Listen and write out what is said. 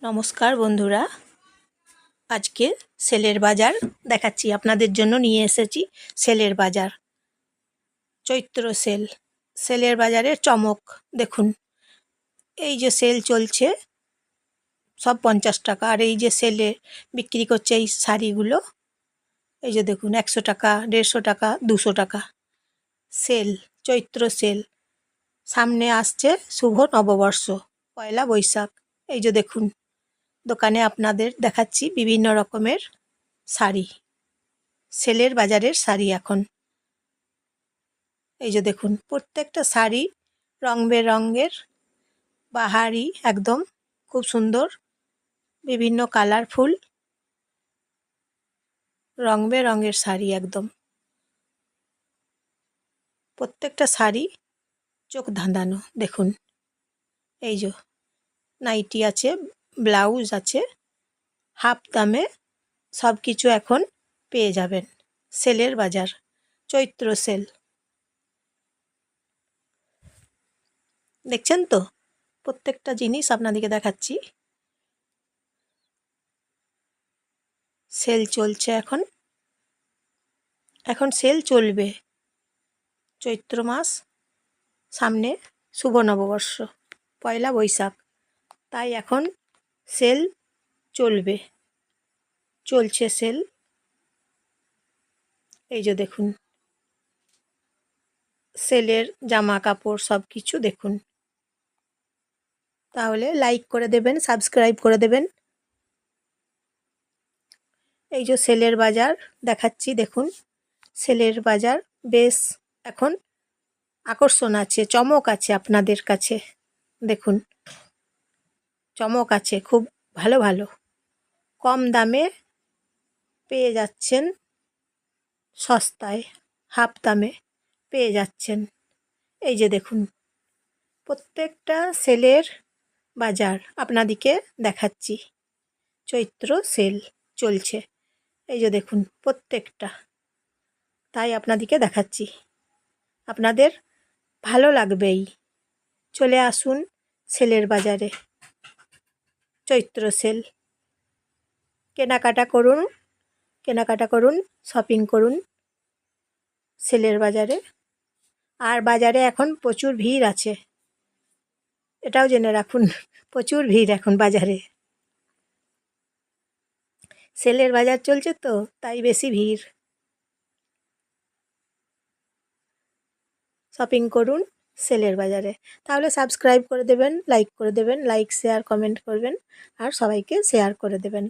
নমস্কার বন্ধুরা, আজকে সেলের বাজার দেখাচ্ছি। আপনাদের জন্য নিয়ে এসেছি সেলের বাজার, চৈত্র সেল। সেলের বাজারের চমক দেখুন। এই যে সেল চলছে, সব 50 টাকা। আর এই যে সেলে বিক্রি করছে এই শাড়িগুলো, এই যে দেখুন, 100 টাকা, 150 টাকা, 200 টাকা। সেল, চৈত্র সেল। সামনে আসছে শুভ নববর্ষ, পয়লা বৈশাখ। এই যে দেখুন, দোকানে আপনাদের দেখাচ্ছি বিভিন্ন রকমের শাড়ি, সেলের বাজারের শাড়ি। এখন এই যে দেখুন, প্রত্যেকটা শাড়ি রং বেরঙের, বাহারি একদম, খুব সুন্দর, বিভিন্ন কালারফুল রং বেরঙের শাড়ি একদম। প্রত্যেকটা শাড়ি চোখ ধাঁধানো। দেখুন, এই যে নাইটি আছে, ব্লাউজ আছে, হাফ দামে সব কিছু এখন পেয়ে যাবেন। সেলের বাজার, চৈত্র সেল। দেখছেন তো, প্রত্যেকটা জিনিস আপনাদেরকে দেখাচ্ছি। সেল চলছে এখন, এখন সেল চলবে। চৈত্র মাস, সামনে শুভ নববর্ষ, পয়লা বৈশাখ, তাই এখন সেল চলবে, চলছে সেল। এই যে দেখুন, সেলের জামা কাপড় সব কিছু দেখুন। তাহলে লাইক করে দেবেন, সাবস্ক্রাইব করে দেবেন। এই যে সেলের বাজার দেখাচ্ছি, দেখুন। সেলের বাজার বেশ এখন আকর্ষণ আছে, চমক আছে আপনাদের কাছে। দেখুন, চমক আছে, খুব ভালো ভালো কম দামে পেয়ে যাচ্ছেন, সস্তায় হাফ দামে পেয়ে যাচ্ছেন। এই যে দেখুন, প্রত্যেকটা সেলের বাজার আপনাদিকে দেখাচ্ছি। চৈত্র সেল চলছে, এই যে দেখুন প্রত্যেকটা, তাই আপনাদিকে দেখাচ্ছি। আপনাদের ভালো লাগবেই, চলে আসুন সেলের বাজারে, চৈত্র সেল। কেনাকাটা করুন, কেনাকাটা করুন, শপিং করুন সেলের বাজারে। আর বাজারে এখন প্রচুর ভিড় আছে, এটাও জেনে রাখুন, প্রচুর ভিড় এখন বাজারে। সেলের বাজার চলছে তো, তাই বেশি ভিড়। শপিং করুন সেলের বাজারে। তাহলে সাবস্ক্রাইব করে দেবেন, লাইক করে দেবেন, লাইক শেয়ার কমেন্ট করবেন, আর সবাইকে শেয়ার করে দেবেন।